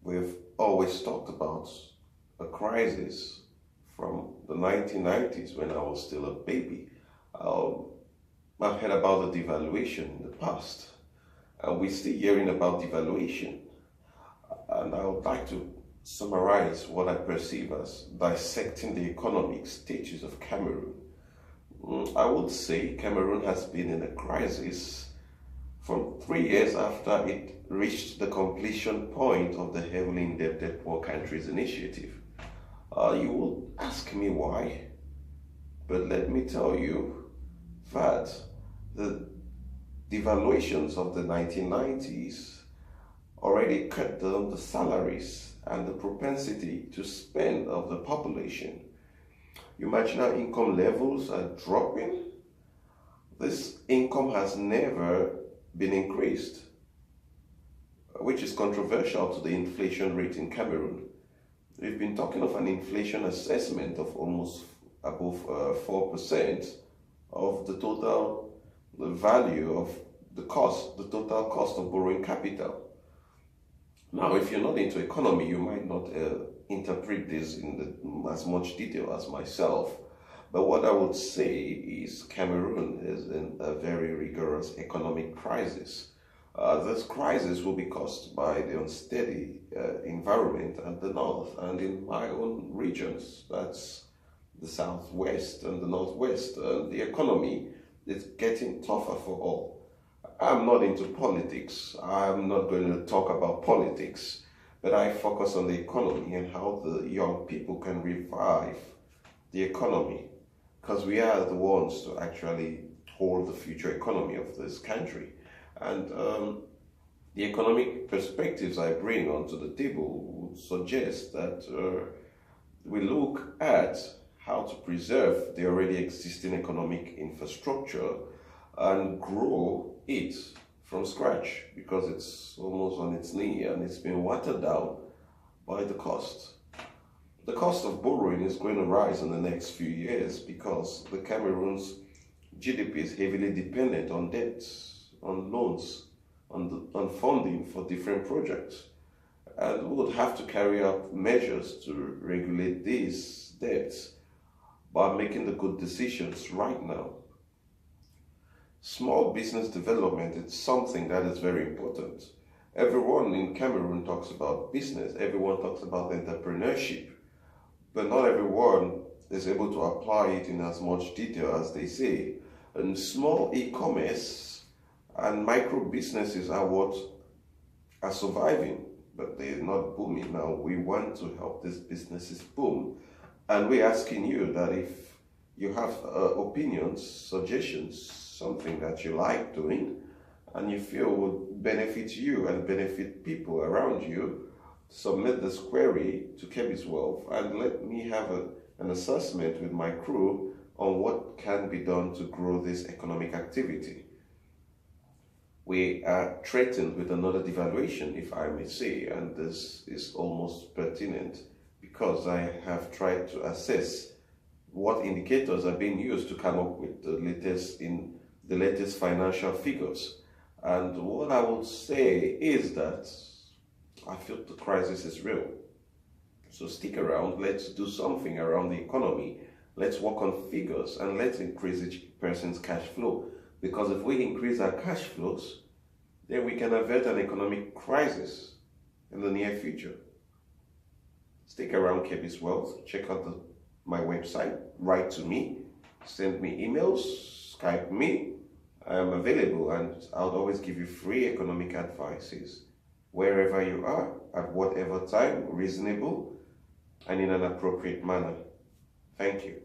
We've always talked about a crisis from the 1990s when I was still a baby. I've heard about the devaluation in the past, and we're still hearing about devaluation. And I would like to summarize what I perceive as dissecting the economic status of Cameroon. I would say Cameroon has been in a crisis from 3 years after it reached the completion point of the heavily indebted poor countries initiative. You will ask me why, but let me tell you that the devaluations of the 1990s already cut down the salaries and the propensity to spend of the population. You imagine how income levels are dropping? This income has never been increased, which is controversial to the inflation rate in Cameroon. We've been talking of an inflation assessment of almost above 4% of the total value of the total cost of borrowing capital. Now, if you're not into economy, you might not interpret this in as much detail as myself. But what I would say is Cameroon is in a very rigorous economic crisis. This crisis will be caused by the unsteady environment at the north and in my own regions, that's the southwest and the northwest. The economy is getting tougher for all. I'm not into politics. I'm not going to talk about politics, but I focus on the economy and how the young people can revive the economy, because we are the ones to actually hold the future economy of this country. And the economic perspectives I bring onto the table would suggest that we look at how to preserve the already existing economic infrastructure and grow it from scratch, because it's almost on its knee and it's been watered down by the cost. The cost of borrowing is going to rise in the next few years because the Cameroon's GDP is heavily dependent on debts, on loans, on funding for different projects. And we would have to carry out measures to regulate these debts by making the good decisions right now. Small business development is something that is very important. Everyone in Cameroon talks about business, everyone talks about entrepreneurship, but not everyone is able to apply it in as much detail as they say. And small e-commerce and micro businesses are what are surviving, but they're not booming. Now, we want to help these businesses boom. And we're asking you that if you have opinions, suggestions, something that you like doing, and you feel would benefit you and benefit people around you, submit this query to Kebbis and let me have an assessment with my crew on what can be done to grow this economic activity. We are threatened with another devaluation, if I may say, and this is almost pertinent because I have tried to assess what indicators are being used to come up with the latest financial figures. And what I would say is that I feel the crisis is real. So stick around, let's do something around the economy. Let's work on figures and let's increase each person's cash flow. Because if we increase our cash flows, then we can avert an economic crisis in the near future. Stick around Kebbis Wealth, check out my website, write to me, send me emails, Skype me. I am available and I'll always give you free economic advices wherever you are, at whatever time, reasonable and in an appropriate manner. Thank you.